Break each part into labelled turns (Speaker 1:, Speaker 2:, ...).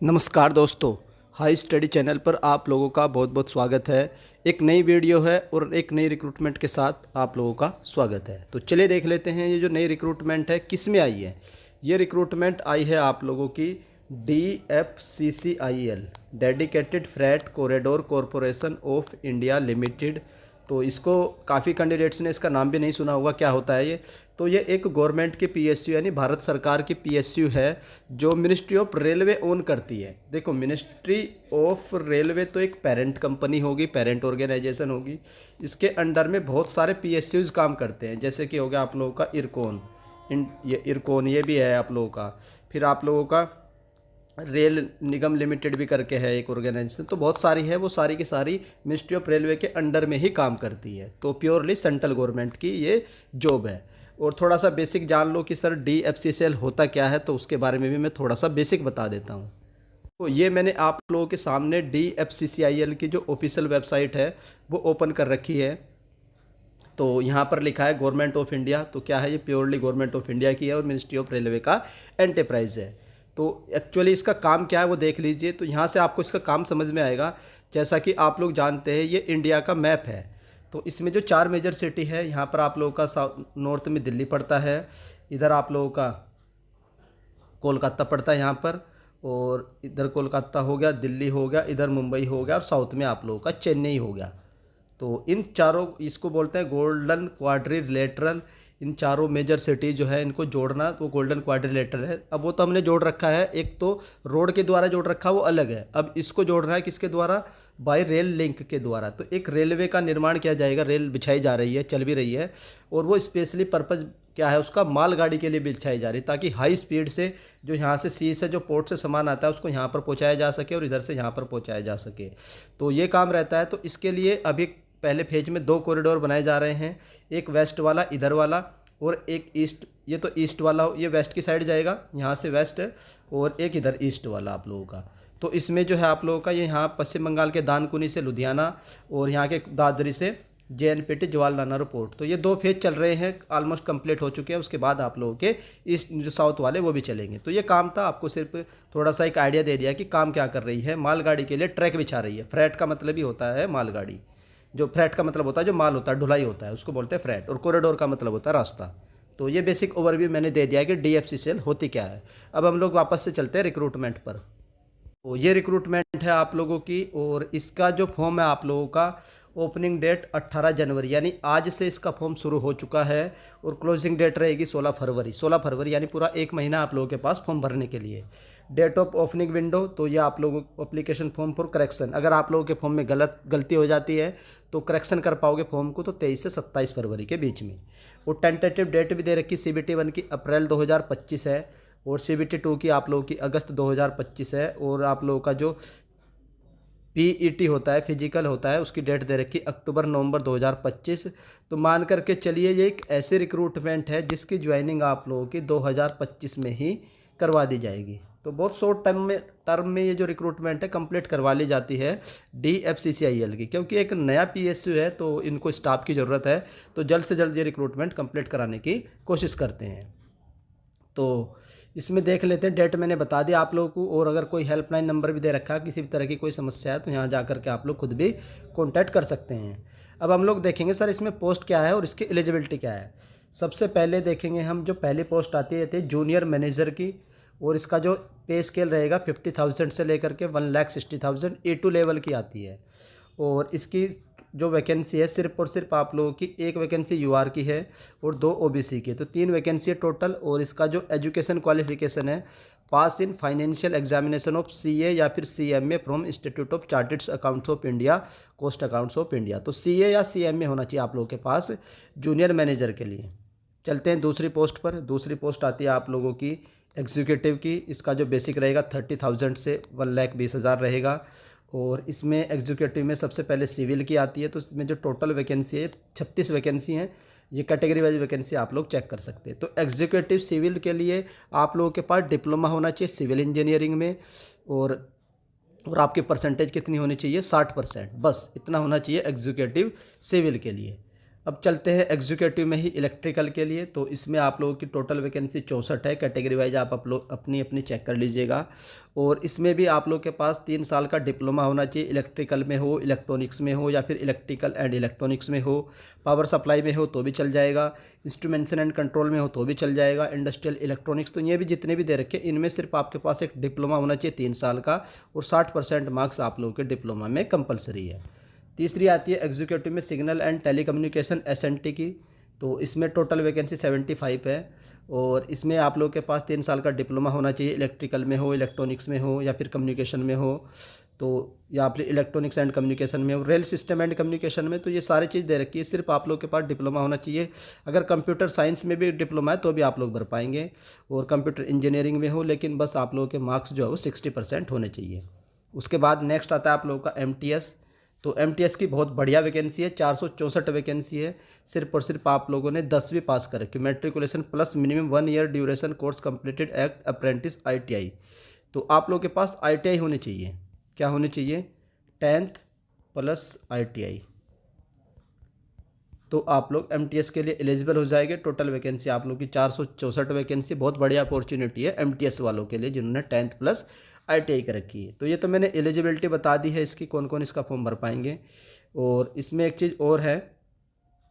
Speaker 1: नमस्कार दोस्तों, high study channel पर आप लोगों का बहुत बहुत स्वागत है। एक नई वीडियो है और एक नई रिक्रूटमेंट के साथ आप लोगों का स्वागत है। तो चलिए देख लेते हैं ये जो नई रिक्रूटमेंट है किस में आई है। ये रिक्रूटमेंट आई है आप लोगों की DFCCIL dedicated freight corridor corporation of India limited. तो इसको काफ़ी कैंडिडेट्स ने इसका नाम भी नहीं सुना होगा, क्या होता है ये। तो ये एक गवर्नमेंट की PSU यानी भारत सरकार की PSU है जो मिनिस्ट्री ऑफ रेलवे ओन करती है। देखो, मिनिस्ट्री ऑफ रेलवे तो एक पेरेंट कंपनी होगी, पेरेंट ऑर्गेनाइजेशन होगी। इसके अंडर में बहुत सारे PSUs काम करते हैं, जैसे कि हो गया आप लोगों का इरकॉन, ये इरकॉन ये भी है आप लोगों का। फिर आप लोगों का रेल निगम लिमिटेड भी करके है एक ऑर्गेनाइजेशन। तो बहुत सारी है, वो सारी की सारी मिनिस्ट्री ऑफ रेलवे के अंडर में ही काम करती है। तो प्योरली सेंट्रल गवर्नमेंट की ये जॉब है। और थोड़ा सा बेसिक जान लो कि सर DFCCIL होता क्या है, तो उसके बारे में भी मैं थोड़ा सा बेसिक बता देता हूँ। तो ये मैंने आप लोगों के सामने DFCCIL की जो ऑफिशियल वेबसाइट है वो ओपन कर रखी है। तो यहाँ पर लिखा है गवर्नमेंट ऑफ इंडिया। तो क्या है, ये प्योरली गवर्नमेंट ऑफ इंडिया की है और मिनिस्ट्री ऑफ रेलवे का एंटरप्राइज है। तो एक्चुअली इसका काम क्या है वो देख लीजिए। तो यहाँ से आपको इसका काम समझ में आएगा। जैसा कि आप लोग जानते हैं ये इंडिया का मैप है। तो इसमें जो 4 मेजर सिटी है, यहाँ पर आप लोगों का नॉर्थ में दिल्ली पड़ता है, इधर आप लोगों का कोलकाता पड़ता है यहाँ पर, और इधर कोलकाता हो गया, दिल्ली हो गया, इधर मुंबई हो गया, और साउथ में आप लोगों का चेन्नई हो गया। तो इन चारों, इसको बोलते हैं गोल्डन क्वाड्रिलेटरल। इन चारों मेजर सिटी जो है इनको जोड़ना तो गोल्डन क्वाड्रिलेटरल है। अब वो तो हमने जोड़ रखा है, एक तो रोड के द्वारा जोड़ रखा है वो अलग है। अब इसको जोड़ना है किसके द्वारा, बाय रेल लिंक के द्वारा। तो एक रेलवे का निर्माण किया जाएगा, रेल बिछाई जा रही है, चल भी रही है, और वो स्पेशली पर्पज़ क्या है उसका, मालगाड़ी के लिए बिछाई जा रही है, ताकि हाई स्पीड से जो यहाँ से सी से जो पोर्ट से सामान आता है उसको यहाँ पर पहुँचाया जा सके और इधर से यहाँ पर पहुँचाया जा सके। तो ये काम रहता है। तो इसके लिए अभी पहले फेज में 2 कॉरिडोर बनाए जा रहे हैं, एक वेस्ट वाला इधर वाला, और एक ईस्ट। ये तो ईस्ट वाला, ये वेस्ट की साइड जाएगा, यहाँ से वेस्ट, और एक इधर ईस्ट वाला आप लोगों का। तो इसमें जो है आप लोगों का ये यहाँ पश्चिम बंगाल के दानकुनी से लुधियाना, और यहाँ के दादरी से JNPT जवाहरलाल नेहरू पोर्ट। तो ये 2 फेज चल रहे हैं, ऑलमोस्ट कंप्लीट हो चुके हैं। उसके बाद आप लोगों के ईस्ट जो साउथ वाले वो भी चलेंगे। तो ये काम था, आपको सिर्फ थोड़ा सा एक आइडिया दे दिया कि काम क्या कर रही है। मालगाड़ी के लिए ट्रैक बिछा रही है। फ्रेट का मतलब ही होता है मालगाड़ी। जो फ्रेट का मतलब होता है जो माल होता है, ढुलाई होता है, उसको बोलते हैं फ्रेट। और कॉरिडोर का मतलब होता है रास्ता। तो ये बेसिक ओवरव्यू मैंने दे दिया कि DFCCIL होती क्या है। अब हम लोग वापस से चलते हैं रिक्रूटमेंट पर। तो ये रिक्रूटमेंट है आप लोगों की, और इसका जो फॉर्म है आप लोगों का, ओपनिंग डेट 18 जनवरी यानी आज से इसका फॉर्म शुरू हो चुका है, और क्लोजिंग डेट रहेगी 16 फरवरी। 16 फरवरी यानी पूरा 1 महीना आप लोगों के पास फॉर्म भरने के लिए। डेट ऑफ ओपनिंग विंडो, तो ये आप लोगों को एप्लीकेशन फॉर्म फॉर करेक्शन, अगर आप लोगों के फॉर्म में गलती हो जाती है तो करेक्शन कर पाओगे फॉर्म को, तो 23 से 27 फरवरी के बीच में। और टेंटेटिव डेट भी दे रखी CBT 1 की अप्रैल 2025 है, और CBT 2 की आप लोगों की अगस्त 2025 है, और आप लोगों का जो PET होता है, फिजिकल होता है, उसकी डेट दे रखी अक्टूबर नवंबर 2025। तो मान करके चलिए ये एक ऐसे रिक्रूटमेंट है जिसकी ज्वाइनिंग आप लोगों की 2025 में ही करवा दी जाएगी। तो बहुत शॉर्ट टर्म में ये जो रिक्रूटमेंट है कंप्लीट करवा ली जाती है DFCCIL की, क्योंकि एक नया PSU है तो इनको स्टाफ की ज़रूरत है। तो जल्द से जल्द ये रिक्रूटमेंट कंप्लीट कराने की कोशिश करते हैं। तो इसमें देख लेते हैं, डेट मैंने बता दिया आप लोगों को, और अगर कोई हेल्पलाइन नंबर भी दे रखा है, किसी भी तरह की कोई समस्या है तो यहाँ जा कर के आप लोग खुद भी कॉन्टैक्ट कर सकते हैं। अब हम लोग देखेंगे सर इसमें पोस्ट क्या है और इसकी एलिजिबिलिटी क्या है। सबसे पहले देखेंगे हम, जो पहली पोस्ट आती है जूनियर मैनेजर की, और इसका जो पे स्केल रहेगा 50,000 से लेकर के 1,60,000 A2 लेवल की आती है। और इसकी जो वैकेंसी है सिर्फ और सिर्फ आप लोगों की एक वैकेंसी UR की है और 2 OBC की, तो 3 वैकेंसी है टोटल। और इसका जो एजुकेशन क्वालिफिकेशन है, pass in financial examination of CA या फिर CMA from institute of chartered accounts of India, cost accounts of India. तो CA या CMA होना चाहिए आप लोगों के पास जूनियर मैनेजर के लिए। चलते हैं दूसरी पोस्ट पर। दूसरी पोस्ट आती है आप लोगों की एग्जीक्यूटिव की। इसका जो बेसिक रहेगा 30,000 से 1,20,000 रहेगा। और इसमें एग्जीक्यूटिव में सबसे पहले सिविल की आती है। तो इसमें जो टोटल वैकेंसी है 36 वैकेंसी हैं। ये कैटेगरी वाइज वैकेंसी आप लोग चेक कर सकते हैं। तो एग्जीक्यूटिव सिविल के लिए आप लोगों के पास डिप्लोमा होना चाहिए सिविल इंजीनियरिंग में, और आपकी परसेंटेज कितनी होनी चाहिए, 60%, बस इतना होना चाहिए एग्जीक्यूटिव सिविल के लिए। अब चलते हैं एग्जीक्यूटिव में ही इलेक्ट्रिकल के लिए। तो इसमें आप लोगों की टोटल वैकेंसी 64 है। कैटेगरी वाइज आप लोग अपनी अपनी चेक कर लीजिएगा। और इसमें भी आप लोग के पास 3 साल का डिप्लोमा होना चाहिए, इलेक्ट्रिकल में हो, इलेक्ट्रॉनिक्स में हो, या फिर इलेक्ट्रिकल एंड इलेक्ट्रॉनिक्स में हो, पावर सप्लाई में हो तो भी चल जाएगा, इंस्ट्रूमेंटेशन एंड कंट्रोल में हो तो भी चल जाएगा, इंडस्ट्रियल इलेक्ट्रॉनिक्स। तो ये भी जितने भी दे रखे इनमें सिर्फ आपके पास एक डिप्लोमा होना चाहिए 3 साल का, और 60% मार्क्स आप लोगों के डिप्लोमा में कंपलसरी है। तीसरी आती है एग्जीक्यूटिव में सिग्नल एंड टेलीकम्युनिकेशन एसएनटी की। तो इसमें टोटल वैकेंसी 75 है, और इसमें आप लोगों के पास 3 साल का डिप्लोमा होना चाहिए, इलेक्ट्रिकल में हो, इलेक्ट्रॉनिक्स में हो, या फिर कम्युनिकेशन में हो, तो या फिर इलेक्ट्रॉनिक्स एंड कम्युनिकेशन में हो, रेल सिस्टम एंड कम्युनिकेशन में। तो ये सारी चीज़ दे रखी है, सिर्फ आप लोग के पास डिप्लोमा होना चाहिए। अगर कंप्यूटर साइंस में भी डिप्लोमा है तो भी आप लोग भर पाएंगे, और कंप्यूटर इंजीनियरिंग में हो, लेकिन बस आप लोगों के मार्क्स जो है वो 60% होने चाहिए। उसके बाद नेक्स्ट आता है आप लोगों का एमटीएस। तो एमटीएस की बहुत बढ़िया वैकेंसी है, 464 वैकेंसी है। सिर्फ और सिर्फ आप लोगों ने 10वीं पास कर रखी, matriculation plus minimum 1 year duration course completed act apprentice ITI. तो आप लोगों के पास आईटीआई होनी चाहिए। क्या होनी चाहिए? 10th plus ITI. तो आप लोग एमटीएस के लिए एलिजिबल हो जाएंगे। टोटल वैकेंसी आप लोग की 464 वैकेंसी, बहुत बढ़िया अपॉर्चुनिटी है एमटीएस वालों के लिए जिन्होंने 10th प्लस आईटीआई कर रखी है। तो ये तो मैंने एलिजिबिलिटी बता दी है इसकी, कौन कौन इसका फॉर्म भर पाएंगे। और इसमें एक चीज़ और है,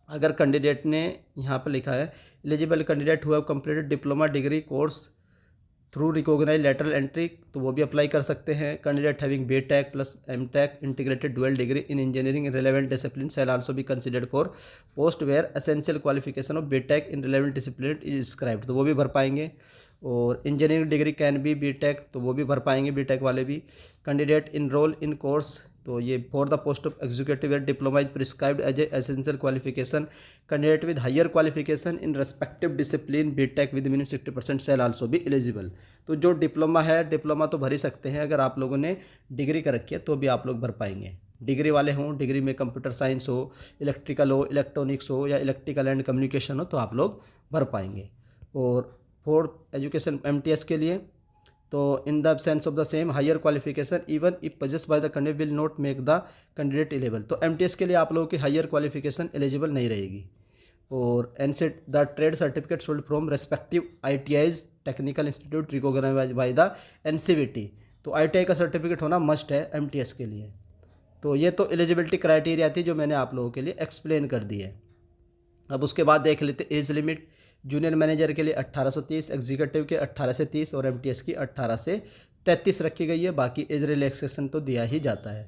Speaker 1: अगर कैंडिडेट ने यहाँ पर लिखा है एलिजिबल कैंडिडेट हुआ completed diploma degree course through recognise lateral entry, तो वो भी अप्लाई कर सकते हैं। Candidate having BTech plus MTech integrated dual degree in engineering in relevant discipline shall also be considered for post where essential qualification of BTech in relevant discipline is scribed, तो वो भी भर पाएंगे। और engineering degree can be BTech, तो वो भी भर पाएंगे बीटेक वाले भी। कैंडिडेट इनरोल इन कोर्स, तो ये for the post of executive diploma is prescribed as a essential qualification. Candidate with higher qualification in respective discipline B Tech with minimum 60% shall also be eligible. तो जो डिप्लोमा है, diploma तो भर ही सकते हैं, अगर आप लोगों ने डिग्री कर रखी है तो भी आप लोग भर पाएंगे। डिग्री वाले हों, डिग्री में कंप्यूटर साइंस हो, इलेक्ट्रिकल हो, इलेक्ट्रॉनिक्स हो, या इलेक्ट्रिकल एंड कम्युनिकेशन हो, तो आप लोग भर पाएंगे। और फोर्थ एजुकेशन एमटीएस के लिए, तो in the absence of the same higher qualification even if possessed by the candidate will not make the candidate eligible. तो एमटीएस के लिए आप लोगों की हायर क्वालिफिकेशन एलिजिबल नहीं रहेगी। और एनसेट the trade certificate sold from respective ITIs technical institute recognised by the NCVT. तो आईटीआई का सर्टिफिकेट होना मस्ट है एमटीएस के लिए। तो ये तो एलिजिबिलिटी क्राइटेरिया थी जो मैंने आप लोगों के लिए एक्सप्लेन कर दी है। अब उसके बाद देख लेते एज लिमिट। जूनियर मैनेजर के लिए 18 से 30, एग्जीक्यूटिव के 18 से 30 और एमटीएस की 18 से 33 रखी गई है। बाकी एज रिलैक्सेशन तो दिया ही जाता है।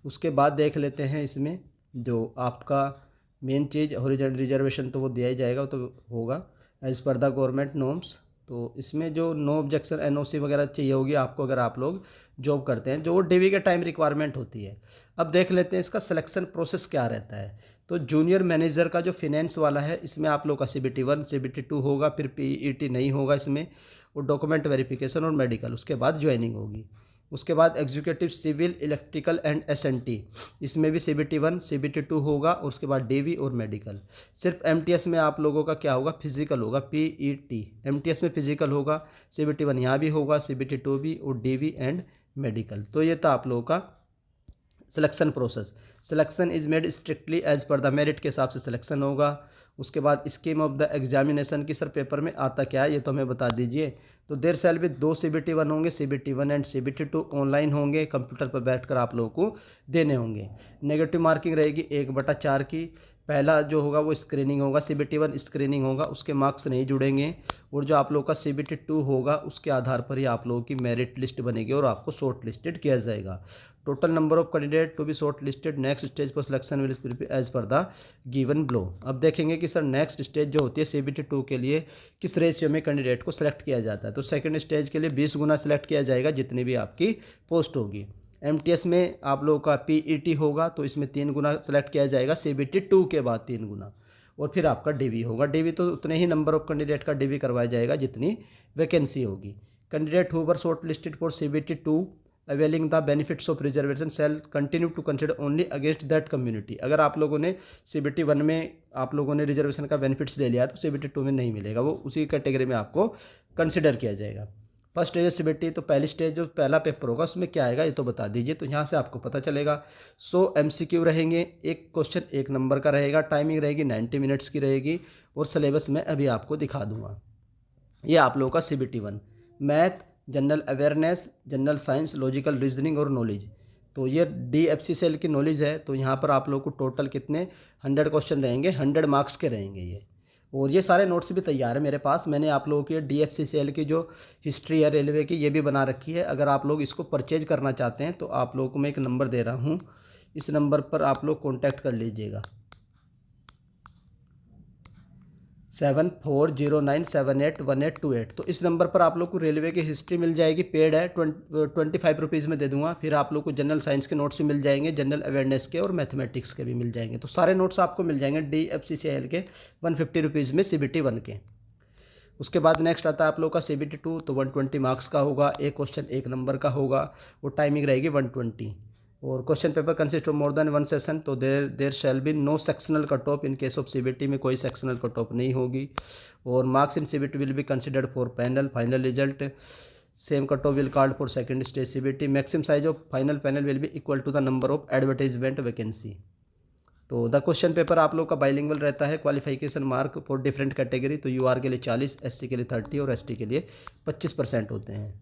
Speaker 1: उसके बाद देख लेते हैं इसमें जो आपका मेन चीज़ हॉरिजॉन्टल रिजर्वेशन, तो वो दिया ही जाएगा, तो होगा as per the government norms. तो इसमें जो नो ऑब्जेक्शन एनओसी वगैरह चाहिए होगी आपको अगर आप लोग जॉब करते हैं, जो वो डीवी के टाइम रिक्वायरमेंट होती है। अब देख लेते हैं इसका सिलेक्शन प्रोसेस क्या रहता है। तो जूनियर मैनेजर का जो फिनेंस वाला है, इसमें आप लोग का CBT 1 CBT 2 होगा, फिर PET नहीं होगा इसमें, और डॉक्यूमेंट वेरिफिकेशन और मेडिकल, उसके बाद ज्वाइनिंग होगी। उसके बाद executive civil electrical and SNT, इसमें भी CBT 1 CBT 2 होगा, और उसके बाद DV और मेडिकल। सिर्फ MTS में आप लोगों का क्या होगा, फिजिकल होगा, PET। MTS में फिजिकल होगा, CBT 1 यहाँ भी होगा, CBT 2 भी, और DV एंड मेडिकल। तो ये था आप लोगों का selection process. Selection is made strictly as per the merit के हिसाब से सिलेक्शन होगा। उसके बाद स्कीम ऑफ द एग्जामिनेशन की सर पेपर में आता क्या है ये तो हमें बता दीजिए। तो देर सेल भी 2 CBT 1 होंगे, CBT 1 एंड CBT 2 ऑनलाइन होंगे, कंप्यूटर पर बैठकर आप लोगों को देने होंगे। नेगेटिव मार्किंग रहेगी 1/4 की। पहला जो होगा वो स्क्रीनिंग होगा, CBT 1 स्क्रीनिंग होगा, उसके मार्क्स नहीं जुड़ेंगे। और जो आप लोगों का CBT 2 होगा उसके आधार पर ही आप लोगों की मेरिट लिस्ट बनेगी और आपको शॉर्ट लिस्टेड किया जाएगा। Total number of candidate to be short listed next stage for selection will as per the given below. अब देखेंगे कि सर नेक्स्ट स्टेज जो होती है CBT 2 के लिए किस रेशियो में कैंडिडेट को सिलेक्ट किया जाता है। तो सेकंड स्टेज के लिए 20 गुना सिलेक्ट किया जाएगा जितनी भी आपकी पोस्ट होगी। MTS में आप लोगों का PET होगा तो इसमें 3 गुना सेलेक्ट किया जाएगा, CBT 2 के बाद 3 गुना, और फिर आपका DV होगा। DV तो उतने ही नंबर ऑफ कैंडिडेट का DV करवाया जाएगा जितनी वैकेंसी होगी। Candidate who were short listed for CBT 2 availing the benefits of reservation shall continue to consider only against that community. अगर आप लोगों ने CBT 1 में आप लोगों ने रिजर्वेशन का बेनिफिट्स ले लिया तो CBT 2 में नहीं मिलेगा, वो उसी कैटेगरी में आपको कंसिडर किया जाएगा। फर्स्ट स्टेज है सीबीटी, तो पहली स्टेज जो पहला पेपर होगा उसमें क्या आएगा ये तो बता दीजिए। तो यहाँ से आपको पता चलेगा 100 MCQ रहेंगे, एक क्वेश्चन 1 नंबर का रहेगा, टाइमिंग रहेगी 90 मिनट्स की रहेगी, और सिलेबस मैं अभी आपको दिखा दूंगा। ये आप लोगों का CBT 1 math, general awareness, general science, logical reasoning और नॉलेज। तो ये DFCCL की नॉलेज है। तो यहाँ पर आप लोग को टोटल कितने 100 क्वेश्चन रहेंगे, 100 मार्क्स के रहेंगे ये। और ये सारे नोट्स भी तैयार है मेरे पास। मैंने आप लोगों की DFCCL की जो हिस्ट्री है रेलवे की ये भी बना रखी है। अगर आप लोग इसको परचेज करना चाहते हैं तो आप लोगों को मैं एक नंबर दे रहा हूँ, इस नंबर पर आप लोग कॉन्टैक्ट कर लीजिएगा 7409781828। तो इस नंबर पर आप लोग को रेलवे की हिस्ट्री मिल जाएगी, पेड है, 25 रुपीज़ में दे दूंगा। फिर आप लोग को जनरल साइंस के नोट्स भी मिल जाएंगे, जनरल अवेयरनेस के और मैथमेटिक्स के भी मिल जाएंगे। तो सारे नोट्स आपको मिल जाएंगे DFCCL के 150 रुपीज़ में CBT 1 के। उसके बाद नेक्स्ट आता है आप लोग का CBT 2, तो 120 मार्क्स का होगा, एक क्वेश्चन 1 नंबर का होगा, वो टाइमिंग रहेगी 120। और question paper consist of more than 1 session, तो there shall be no sectional cut off. In case of CBT में कोई सेक्शनल कट ऑफ नहीं होगी। और marks in CBT will be considered for panel, final result same cut off will called for second stage CBT। Maximum size of final panel will be equal to the number of advertisement vacancy. तो the question paper आप लोग का bilingual रहता है। Qualification mark for different category, तो UR के लिए 40, SC के लिए 30 और ST के लिए 25% होते हैं।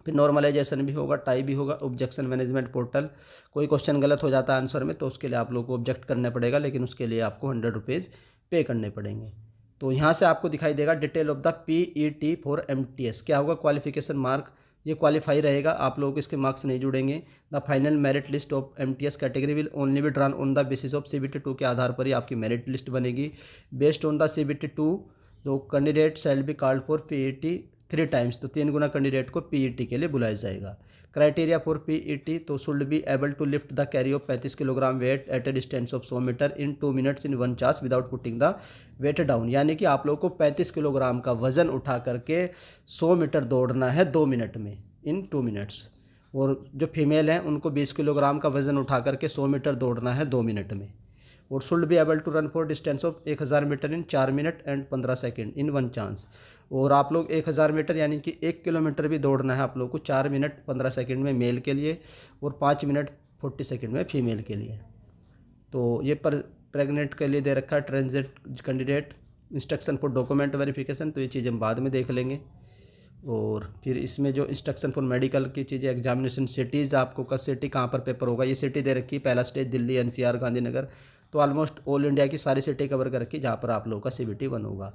Speaker 1: फिर नॉर्मलाइजेशन भी होगा, टाई भी होगा, ऑब्जेक्शन मैनेजमेंट पोर्टल। कोई क्वेश्चन गलत हो जाता है आंसर में तो उसके लिए आप लोग को ऑब्जेक्ट करना पड़ेगा, लेकिन उसके लिए आपको 100 रुपीज़ पे करने पड़ेंगे। तो यहाँ से आपको दिखाई देगा detail of the PET for MTS। क्या होगा क्वालिफिकेशन मार्क, ये क्वालिफाई रहेगा, आप लोगों को इसके मार्क्स नहीं जुड़ेंगे। The final merit list of MTS category will only be drawn on the basis of CBT 2 के आधार पर ही आपकी मेरिट लिस्ट बनेगी। बेस्ड ऑन द CBT 2 दो candidate shall be called for PET 3 times, तो 3 गुना कैंडिडेट को PET के लिए बुलाया जाएगा। क्राइटेरिया फॉर PET, तो should be able to lift the carry of 35 kilogram weight at a distance of 100 metre in 2 minutes in 1 charge without putting the weight down. यानी कि आप लोग को 35 किलोग्राम का वजन उठा करके 100 मीटर दौड़ना है 2 मिनट में, इन 2 मिनट्स। और जो फीमेल हैं उनको 20 किलोग्राम का वजन उठा करके 100 मीटर दौड़ना है 2 मिनट में। और should be able to run for distance of 1000 metre in 4 minute and 15 second in 1 chance. और आप लोग 1000 मीटर यानी कि 1 किलोमीटर भी दौड़ना है आप लोग को 4 मिनट 15 सेकेंड में मेल के लिए और 5 मिनट 40 सेकेंड में फीमेल के लिए। तो ये प्रेग्नेंट के लिए दे रखा है transit candidate. Instruction for document verification, तो ये चीज़ हम बाद में देख लेंगे। और फिर इसमें जो इंस्ट्रक्शन फॉर मेडिकल की चीज़ें, एग्जामिनेशन सिटीज़, आपको का सिटी कहाँ पर पेपर होगा, ये सिटी दे रखी है। पहला स्टेज दिल्ली, NCR, गांधीनगर। तो ऑलमोस्ट ऑल इंडिया की सारी सिटी कवर कर रखी जहाँ पर आप लोगों का CBT 1 होगा।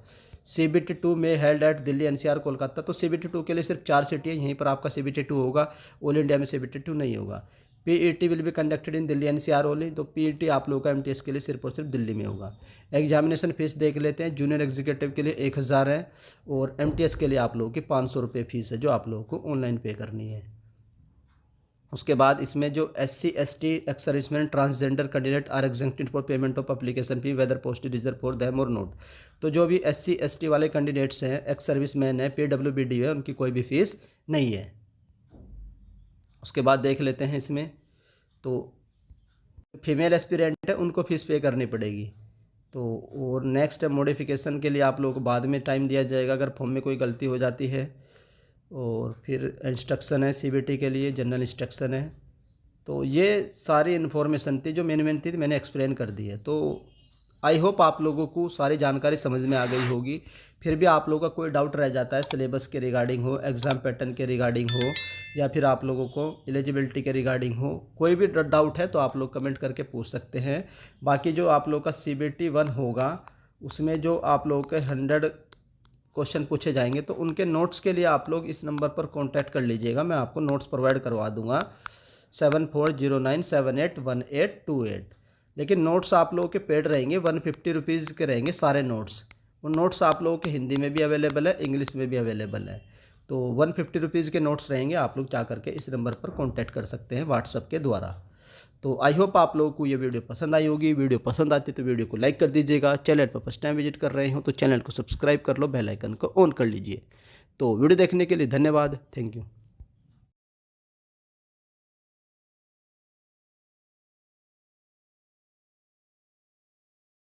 Speaker 1: CBT 2 में held at Delhi, NCR, Kolkata. तो CBT 2 के लिए सिर्फ 4 सिटी है, यहीं पर आपका CBT 2 होगा। ऑल इंडिया में CBT 2 नहीं होगा। PET will be conducted in Delhi, NCR only. तो PET आप लोगों का MTS के लिए सिर्फ और सिर्फ दिल्ली में होगा। एग्जामिनेशन फीस देख लेते हैं। जूनियर एग्जीक्यूटिव के लिए 1000 है और MTS के लिए आप लोगों की 500 रुपये फीस है जो आप लोगों को ऑनलाइन पे करनी है। उसके बाद इसमें जो SC, ST, ex serviceman, transgender candidate are exempted for payment of application fee whether post reserve for them और नोट। तो जो भी SC, ST वाले कैंडिडेट्स हैं, एक्स सर्विसमैन है, PWBD है, उनकी कोई भी फीस नहीं है। उसके बाद देख लेते हैं इसमें, तो फीमेल एस्पिरेंट है उनको फीस पे करनी पड़ेगी। तो और नेक्स्ट है मॉडिफिकेशन के लिए आप लोगों को बाद में टाइम दिया जाएगा अगर फॉर्म में कोई गलती हो जाती है। और फिर इंस्ट्रक्शन है CBT के लिए, जनरल इंस्ट्रक्शन है। तो ये सारी इन्फॉर्मेशन थी जो मेन थी, मैंने एक्सप्लेन कर दी है। तो आई होप आप लोगों को सारी जानकारी समझ में आ गई होगी। फिर भी आप लोगों का कोई डाउट रह जाता है सिलेबस के रिगार्डिंग हो, एग्ज़ाम पैटर्न के रिगार्डिंग हो, या फिर आप लोगों को एलिजिबिलिटी के रिगार्डिंग हो, कोई भी डाउट है तो आप लोग कमेंट करके पूछ सकते हैं। बाकी जो आप लोग का CBT 1 होगा उसमें जो आप लोगों के 100 क्वेश्चन पूछे जाएंगे तो उनके नोट्स के लिए आप लोग इस नंबर पर कॉन्टैक्ट कर लीजिएगा। मैं आपको नोट्स प्रोवाइड करवा दूंगा 7409781828। लेकिन नोट्स आप लोगों के पेड रहेंगे, 150 रुपीज़ के रहेंगे सारे नोट्स। वो नोट्स आप लोगों के हिंदी में भी अवेलेबल है, इंग्लिश में भी अवेलेबल है। तो 150 रुपीज़ के नोट्स रहेंगे, आप लोग जा करके इस नंबर पर कॉन्टैक्ट कर सकते हैं व्हाट्सएप के द्वारा। तो आई होप आप लोगों को ये वीडियो पसंद आई होगी। वीडियो पसंद आती तो वीडियो को लाइक कर दीजिएगा। चैनल पर फर्स्ट टाइम विजिट कर रहे हो तो चैनल को सब्सक्राइब कर लो, बेल आइकन को ऑन कर लीजिए। तो वीडियो देखने के लिए धन्यवाद। Thank you.